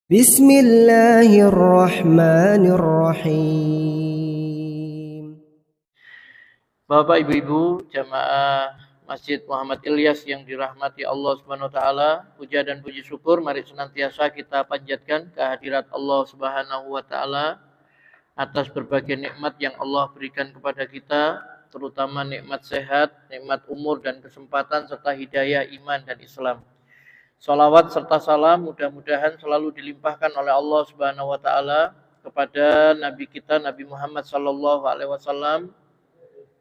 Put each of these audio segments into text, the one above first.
Bismillahirrahmanirrahim. Bapak Ibu-ibu jamaah Masjid Muhammad Ilyas yang dirahmati Allah Subhanahu wa taala, puja dan puji syukur mari senantiasa kita panjatkan kehadirat Allah Subhanahu wa taala atas berbagai nikmat yang Allah berikan kepada kita, terutama nikmat sehat, nikmat umur dan kesempatan serta hidayah iman dan Islam. Salawat serta salam mudah-mudahan selalu dilimpahkan oleh Allah Subhanahu wa taala kepada Nabi kita Nabi Muhammad sallallahu alaihi wasallam,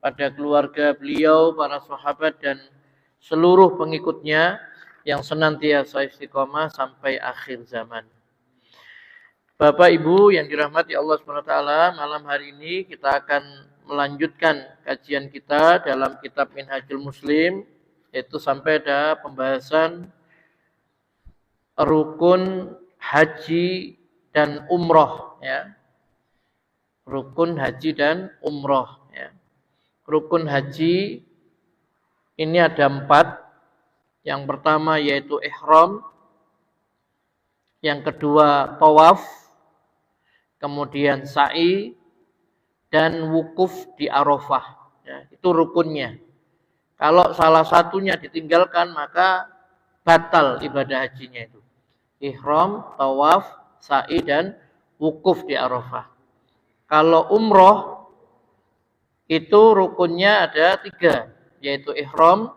pada keluarga beliau, para sahabat dan seluruh pengikutnya yang senantiasa istiqomah sampai akhir zaman. Bapak Ibu yang dirahmati Allah SWT, malam hari ini kita akan melanjutkan kajian kita dalam kitab Minhajul Muslim, yaitu sampai ada pembahasan rukun haji dan umroh, ya. Rukun haji dan umroh, ya. Rukun haji ini ada 4. Yang pertama yaitu ihram, yang kedua tawaf, kemudian sa'i, dan wukuf di Arafah. Ya, itu rukunnya. Kalau salah satunya ditinggalkan maka batal ibadah hajinya itu. Ihram, tawaf, sa'i, dan wukuf di Arafah. Kalau umroh itu rukunnya ada 3, yaitu ihram,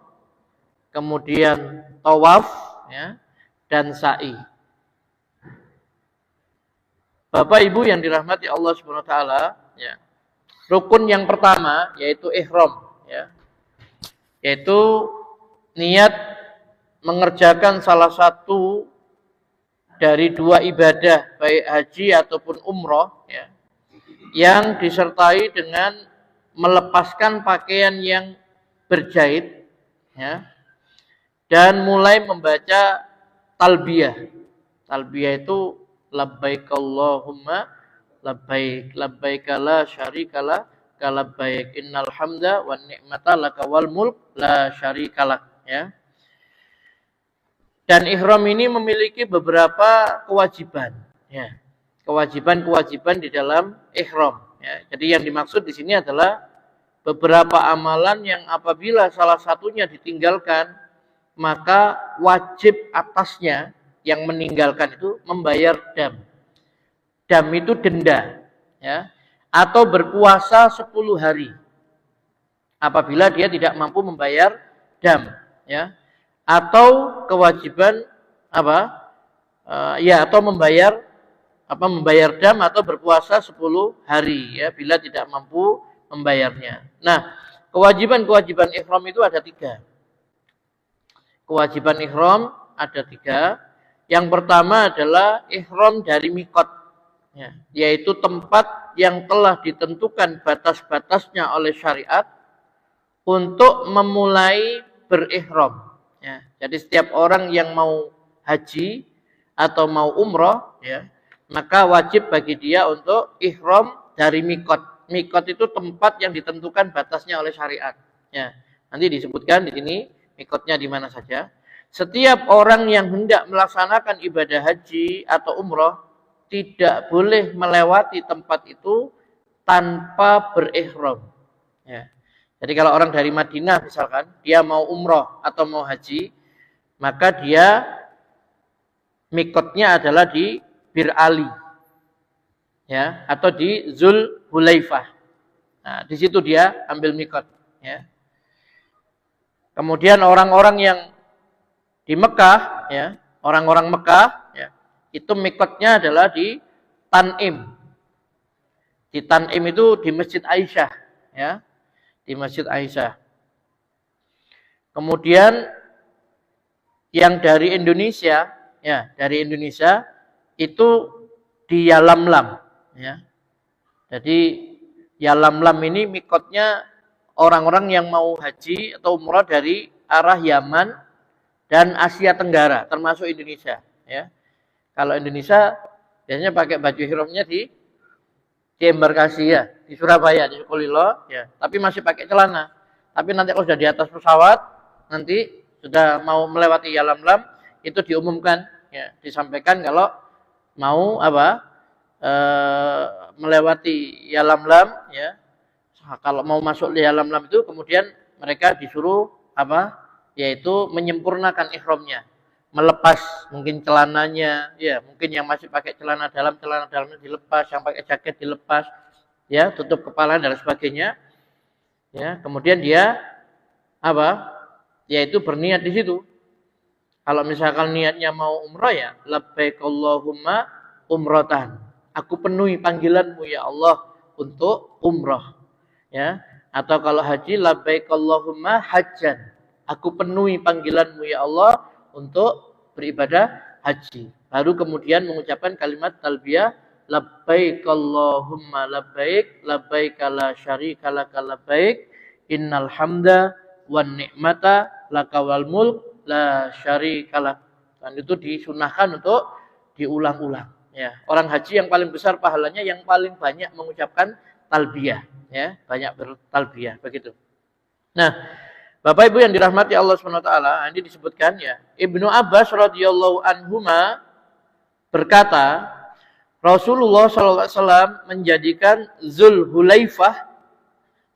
kemudian tawaf, ya, dan sa'i. Bapak Ibu yang dirahmati Allah Subhanahu wa taala, ya. Rukun yang pertama yaitu ihram, ya. Yaitu niat mengerjakan salah satu dari 2 ibadah, baik haji ataupun umroh, ya, yang disertai dengan melepaskan pakaian yang berjahit, ya, dan mulai membaca talbiyah. Talbiyah itu labbaik Allahumma labbaik, labbaik la syarika lak labbaik, innal hamda wan ni'mata laka wal mulk la syarika lak, ya. Dan ihram ini memiliki beberapa kewajiban, ya. Kewajiban-kewajiban di dalam ihram, ya. Jadi yang dimaksud di sini adalah beberapa amalan yang apabila salah satunya ditinggalkan, maka wajib atasnya yang meninggalkan itu membayar dam. Dam itu denda, ya, atau berpuasa 10 hari apabila dia tidak mampu membayar dam, ya, atau kewajiban atau membayar dam atau berpuasa 10 hari, ya, bila tidak mampu membayarnya. Nah, kewajiban-kewajiban ihram itu ada 3. Kewajiban ihram ada 3. Yang pertama adalah ihram dari mikot, ya, yaitu tempat yang telah ditentukan batas-batasnya oleh syariat untuk memulai berihram, ya. Jadi setiap orang yang mau haji atau mau umroh, ya, maka wajib bagi dia untuk ihram dari mikot. Mikot itu tempat yang ditentukan batasnya oleh syariat, ya. Nanti disebutkan di sini mikotnya di mana saja. Setiap orang yang hendak melaksanakan ibadah haji atau umroh tidak boleh melewati tempat itu tanpa berihram, ya. Jadi kalau orang dari Madinah misalkan dia mau umroh atau mau haji, maka dia mikotnya adalah di Bir Ali, ya, atau di Zul Hulaifah. Nah, di situ dia ambil mikot, ya. Kemudian orang-orang yang di Mekah, ya, orang-orang Mekah, ya, itu mikotnya adalah di Tan'im. Di Tan'im itu di Masjid Aisyah, ya, di Masjid Aisyah. Kemudian yang dari Indonesia, ya, dari Indonesia itu di Yalamlam, ya. Jadi Yalamlam ini mikotnya orang-orang yang mau haji atau umrah dari arah Yaman dan Asia Tenggara, termasuk Indonesia, ya. Kalau Indonesia biasanya pakai baju ihramnya di embarkasi, ya, di Surabaya, di Sukolilo, ya, tapi masih pakai celana. Tapi nanti kalau sudah di atas pesawat, nanti sudah mau melewati Yalamlam, itu diumumkan, ya, disampaikan kalau mau apa? Melewati Yalamlam ya. Kalau mau masuk di Yalamlam itu kemudian mereka disuruh apa? Yaitu menyempurnakan ihramnya. Melepas mungkin celananya, ya, mungkin yang masih pakai celana dalamnya dilepas, yang pakai jaket dilepas, ya, tutup kepala dan sebagainya. Ya, kemudian dia apa? Yaitu berniat di situ. Kalau misalkan niatnya mau umrah ya, labbaik Allahumma umratan. Aku penuhi panggilanmu ya Allah untuk umrah. Ya, atau kalau haji labbaik Allahumma hajjan. Aku penuhi panggilanmu ya Allah untuk beribadah haji. Baru kemudian mengucapkan kalimat talbiyah labbaik Allahumma labbaik labbaik la syarika laka labbaik innal hamda wan ni'mata laka wal mulk la syarikalah. Dan itu disunahkan untuk diulang-ulang. Ya, orang haji yang paling besar pahalanya yang paling banyak mengucapkan talbiyah. Ya, banyak bertalbiyah begitu. Nah, Bapak Ibu yang dirahmati Allah SWT, ini disebutkan ya, Ibnu Abbas radhiyallahu anhuma berkata, Rasulullah SAW menjadikan Zulhulaifah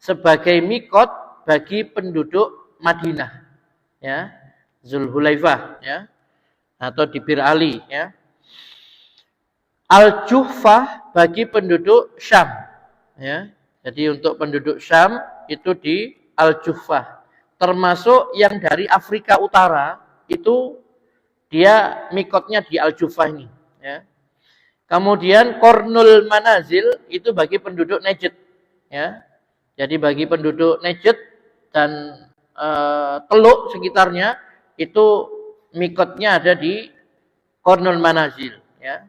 sebagai mikot bagi penduduk Madinah. Ya, Zulhulaifah ya, atau di Bir Ali ya. Al-Juhfah bagi penduduk Syam ya. Jadi untuk penduduk Syam itu di Al-Juhfah. Termasuk yang dari Afrika Utara itu dia mikotnya di Al-Juhfah ini ya. Kemudian Qarnul Manazil itu bagi penduduk Najd ya. Jadi bagi penduduk Najd dan Teluk sekitarnya itu mikotnya ada di Qarnul Manazil ya.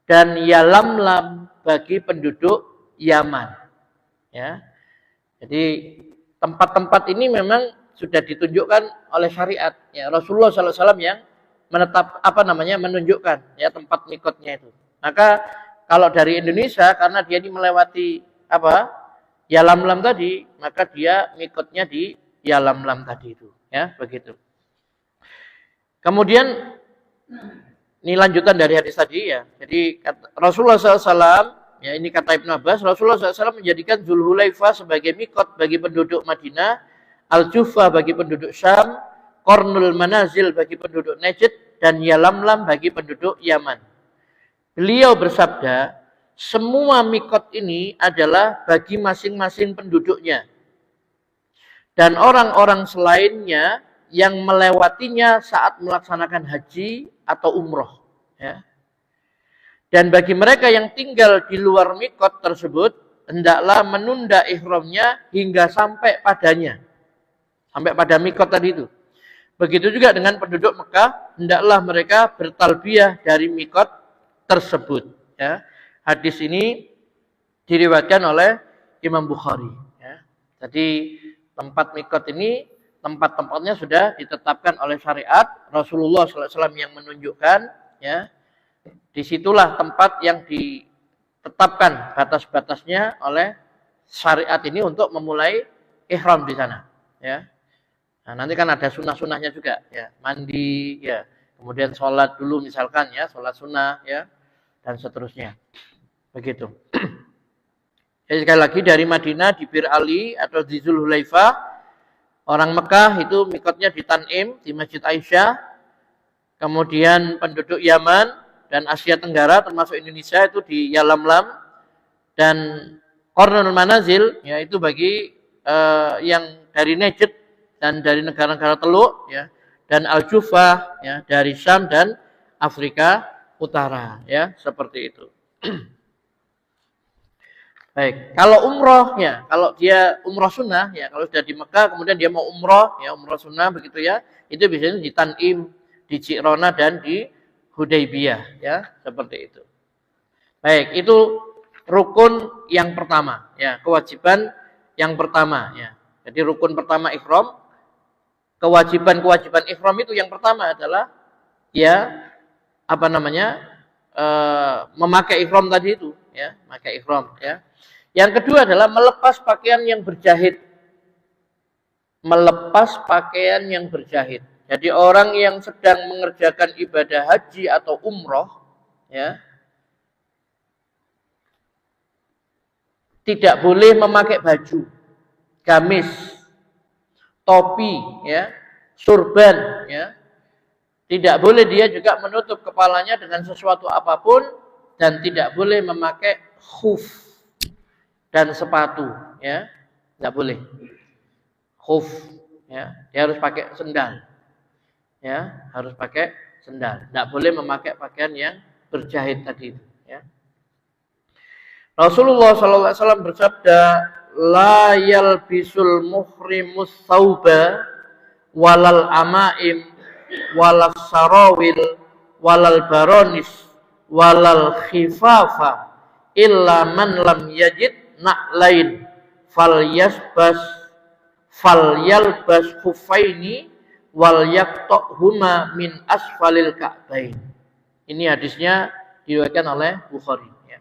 Dan Yalamlam bagi penduduk Yaman ya. Jadi tempat-tempat ini memang sudah ditunjukkan oleh syariat ya. Rasulullah SAW yang menunjukkan ya tempat mikotnya itu. Maka kalau dari Indonesia karena dia ini melewati apa? Yalamlam tadi, maka dia mikotnya di Yalamlam tadi itu ya, begitu. Kemudian ini lanjutan dari hadis tadi ya. Jadi Rasulullah SAW, ya ini kata Ibnu Abbas, Rasulullah SAW menjadikan Zulhulaifah sebagai mikot bagi penduduk Madinah, Al-Juhfah bagi penduduk Syam, Qarnul Manazil bagi penduduk Najd, dan Yalamlam bagi penduduk Yaman. Beliau bersabda, semua mikot ini adalah bagi masing-masing penduduknya. Dan orang-orang selainnya yang melewatinya saat melaksanakan haji atau umroh. Ya. Dan bagi mereka yang tinggal di luar mikot tersebut, hendaklah menunda ihramnya hingga sampai padanya. Sampai pada mikot tadi itu. Begitu juga dengan penduduk Mekah, hendaklah mereka bertalbiyah dari mikot tersebut. Ya. Hadis ini diriwayatkan oleh Imam Bukhari. Ya. Jadi tempat mikot ini tempat-tempatnya sudah ditetapkan oleh syariat Rasulullah SAW yang menunjukkan ya. Disitulah tempat yang ditetapkan batas-batasnya oleh syariat ini untuk memulai ihram di sana ya. Nah, nanti kan ada sunnah-sunnahnya juga ya, mandi ya, kemudian sholat dulu misalkan ya, sholat sunnah ya, dan seterusnya begitu. Jadi sekali lagi dari Madinah di Bir Ali atau di Zulhulaifah. Orang Mekah itu mikotnya di Tanim, di Masjid Aisyah. Kemudian penduduk Yaman dan Asia Tenggara termasuk Indonesia itu di Yalamlam. Dan Qarnul Manazil yaitu bagi yang dari Najd dan dari negara-negara Teluk ya, dan Al-Juhfah ya dari Syam dan Afrika Utara ya, seperti itu. Baik, kalau umrohnya, kalau dia umroh sunnah, ya kalau sudah di Mekah, kemudian dia mau umroh, ya umroh sunnah begitu ya, itu biasanya di Tanim, di Ji'rana dan di Hudaybiyah, ya seperti itu. Baik, itu rukun yang pertama, ya kewajiban yang pertama, ya. Jadi rukun pertama ihram, kewajiban ihram itu yang pertama adalah, ya memakai ihram tadi itu, ya, memakai ihram, ya. Yang kedua adalah melepas pakaian yang berjahit. Melepas pakaian yang berjahit. Jadi orang yang sedang mengerjakan ibadah haji atau umroh, ya, tidak boleh memakai baju, gamis, topi, ya, surban, ya. Tidak boleh dia juga menutup kepalanya dengan sesuatu apapun, dan tidak boleh memakai khuf dan sepatu, ya. Tidak boleh. Khuf, ya. Dia harus pakai sendal. Ya, harus pakai sendal. Tidak boleh memakai pakaian yang berjahit tadi, ya. Rasulullah SAW bersabda, la yalbisul muhrimus sauba walal amaim walal sarawil walal baronis walal khifafa illa man lam yajid na'lain falyalbas khuffaini wal yaqta'huma min asfalil ka'bain. Ini hadisnya diriwayatkan oleh Bukhari, ya.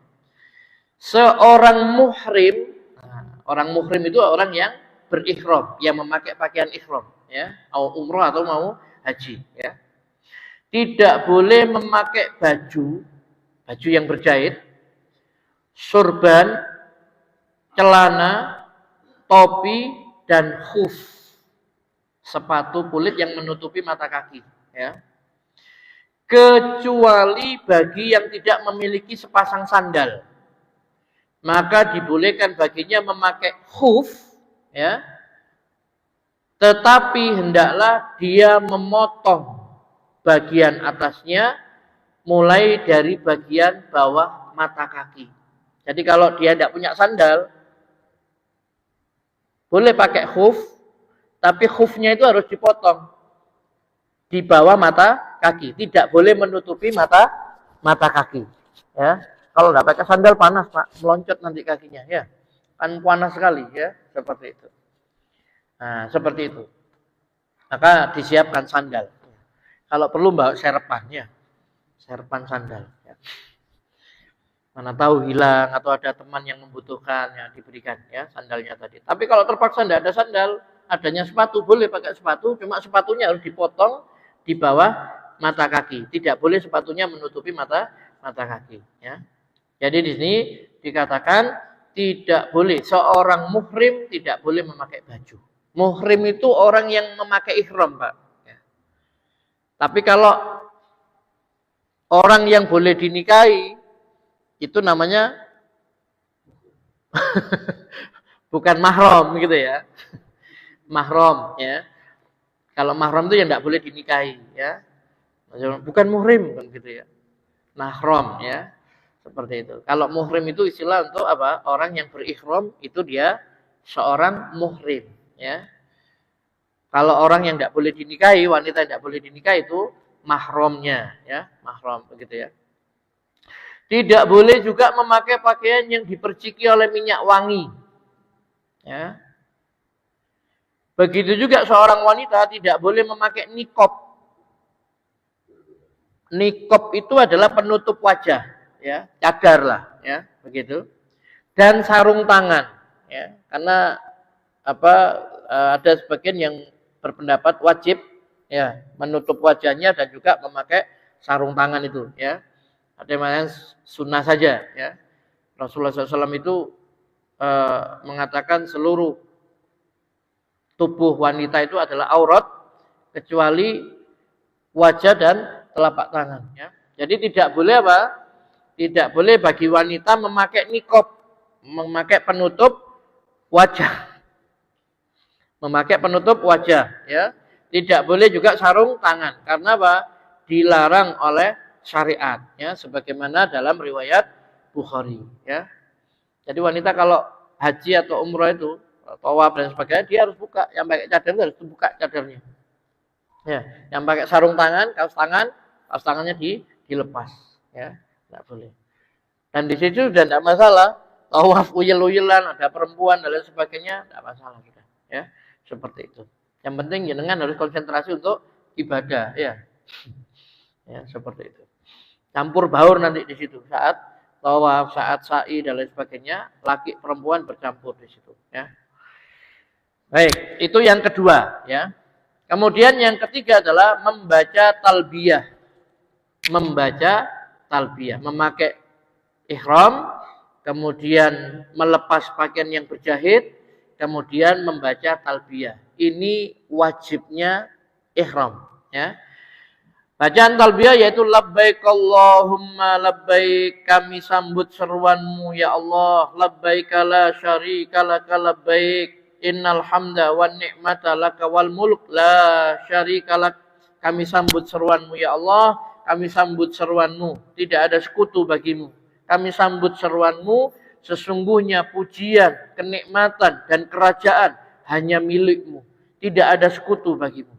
Seorang muhrim, orang muhrim itu orang yang berihram, yang memakai pakaian ihram, ya, mau umroh atau mau haji, ya. Tidak boleh memakai baju yang berjahit, surban, celana, topi, dan khuf, sepatu kulit yang menutupi mata kaki, ya. Kecuali bagi yang tidak memiliki sepasang sandal, maka dibolehkan baginya memakai khuf, ya. Tetapi hendaklah dia memotong bagian atasnya mulai dari bagian bawah mata kaki. Jadi kalau dia tidak punya sandal, boleh pakai khuf, tapi khufnya itu harus dipotong di bawah mata kaki, tidak boleh menutupi mata kaki, ya. Kalau tidak pakai sandal panas, Pak, meloncat nanti kakinya, ya. Kan panas sekali, ya, seperti itu. Nah, seperti itu. Maka disiapkan sandal. Kalau perlu bawa serpan, ya. Serpan sandal, ya. Mana tahu hilang atau ada teman yang membutuhkan, ya, diberikan, ya, sandalnya tadi. Tapi kalau terpaksa tidak ada sandal, adanya sepatu, boleh pakai sepatu, cuma sepatunya harus dipotong di bawah mata kaki. Tidak boleh sepatunya menutupi mata kaki, ya. Jadi di sini dikatakan tidak boleh, seorang muhrim tidak boleh memakai baju. Muhrim itu orang yang memakai ihram, Pak, ya. Tapi kalau orang yang boleh dinikahi, itu namanya bukan mahram, gitu, ya. Mahram, ya. Kalau mahram itu yang tidak boleh dinikahi, ya. Bukan muhrim, kan, gitu, ya. Mahram, ya. Seperti itu. Kalau muhrim itu istilah untuk apa? Orang yang berihram itu dia seorang muhrim, ya. Kalau orang yang tidak boleh dinikahi, wanita yang tidak boleh dinikahi itu mahramnya, ya, mahram, begitu, ya. Tidak boleh juga memakai pakaian yang diperciki oleh minyak wangi, ya. Begitu juga seorang wanita tidak boleh memakai niqab. Niqab itu adalah penutup wajah, ya, cadar lah, ya, begitu. Dan sarung tangan, ya, karena apa, ada sebagian yang berpendapat wajib, ya, menutup wajahnya dan juga memakai sarung tangan itu, ya. Ada yang sunnah saja, ya. Rasulullah SAW itu mengatakan seluruh tubuh wanita itu adalah aurat kecuali wajah dan telapak tangan, ya. Jadi tidak boleh apa? Tidak boleh bagi wanita memakai niqab, memakai penutup wajah. Memakai penutup wajah, ya. Tidak boleh juga sarung tangan, karena apa? Dilarang oleh syariat, ya, sebagaimana dalam riwayat Bukhari, ya. Jadi wanita kalau haji atau umrah itu, tawaf dan sebagainya, dia harus buka. Yang pakai cadar itu harus buka cadarnya, ya. Yang pakai sarung tangan, kaos tangannya dilepas, ya. Tidak boleh. Dan di situ sudah tidak masalah. Tawaf uyel-uyelan, ada perempuan dan lain sebagainya, tidak masalah kita, ya. Seperti itu. Yang penting jenengan harus konsentrasi untuk ibadah, ya. Ya, seperti itu. Campur baur nanti di situ saat tawaf, saat sa'i dan lain sebagainya, laki perempuan bercampur di situ, ya. Baik, itu yang kedua, ya. Kemudian yang ketiga adalah membaca talbiyah. Membaca talbiyah, memakai ihram, kemudian melepas pakaian yang berjahit, kemudian membaca talbiyah. Ini wajibnya ihram, ya. Bacaan talbiyah yaitu labbaik Allahumma labbaik, kami sambut seruanmu ya Allah, labbaik la syarika laka labbaik, innal hamda wan ni'mata laka wal mulk la syarika lak. Kami sambut seruanmu ya Allah, kami sambut seruanmu, tidak ada sekutu bagimu. Kami sambut seruanmu, sesungguhnya pujian, kenikmatan dan kerajaan hanya milikmu, tidak ada sekutu bagimu.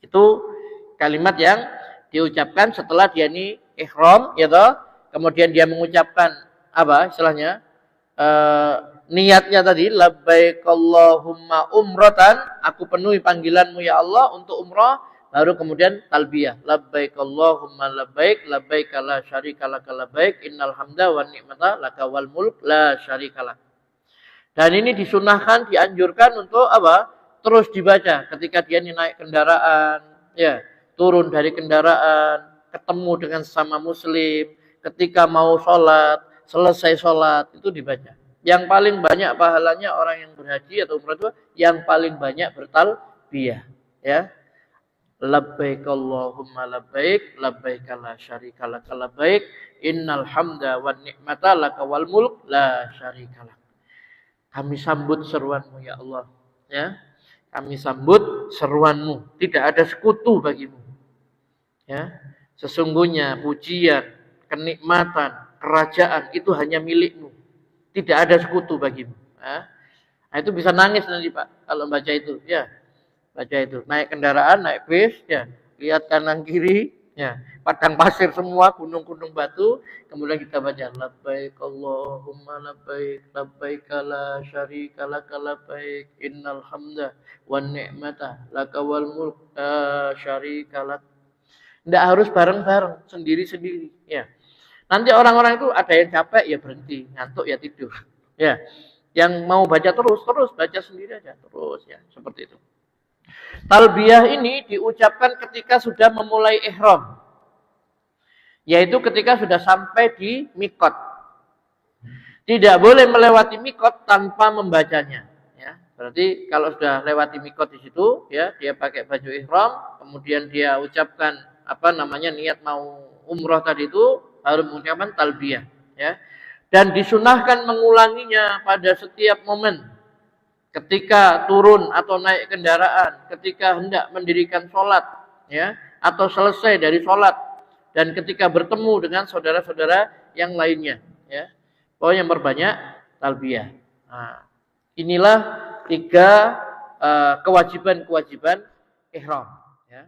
Itu kalimat yang diucapkan setelah dia ini ihram, ya toh. Kemudian dia mengucapkan apa istilahnya? Niatnya tadi labbaik Allahumma umratan, aku penuhi panggilanmu ya Allah untuk umrah, baru kemudian talbiyah labbaik Allahumma labbaik, labbaik la syarika laka labbaik, innal hamda wan ni'mata laka wal mulk la syarika lak. Dan ini disunahkan, dianjurkan untuk apa? Terus dibaca ketika dia naik kendaraan, ya, turun dari kendaraan, ketemu dengan sesama muslim, ketika mau sholat, selesai sholat, itu dibaca. Yang paling banyak pahalanya orang yang berhaji atau umrah itu yang paling banyak bertalbiyah, ya. Labbaik Allahumma labbaik, labbaik la syarika laka labbaik, innal hamda wan ni'mata laka wal mulk la syarika lak. Kami sambut seruanmu ya Allah, ya. Kami sambut seruanmu, tidak ada sekutu bagimu. Ya, sesungguhnya pujian, kenikmatan, kerajaan itu hanya milikmu, tidak ada sekutu bagimu. Ya. Nah, itu bisa nangis nanti Pak kalau baca itu, ya, baca itu. Naik kendaraan, naik bis, ya, lihat kanan kiri, ya, padang pasir semua, gunung-gunung batu, kemudian kita baca labbaik Allahumma labbaik, labbaik la syarika laka labbaik, innal hamda wan ni'mata laka wal mulk la syarika lak. Tidak harus bareng-bareng, sendiri-sendiri. Ya. Nanti orang-orang itu ada yang capek, ya berhenti, ngantuk ya tidur. Ya, yang mau baca terus baca sendiri aja terus, ya, seperti itu. Talbiyah ini diucapkan ketika sudah memulai ihram, yaitu ketika sudah sampai di mikot. Tidak boleh melewati mikot tanpa membacanya. Ya, berarti kalau sudah lewati mikot di situ, ya, dia pakai baju ihram, kemudian dia ucapkan niat mau umroh tadi itu harus mengucapkan talbiyah, ya. Dan disunahkan mengulanginya pada setiap momen, ketika turun atau naik kendaraan, ketika hendak mendirikan sholat, ya, atau selesai dari sholat, dan ketika bertemu dengan saudara-saudara yang lainnya, ya. Pokoknya berbanyak talbiyah. Nah, inilah 3 kewajiban-kewajiban ihram, ya.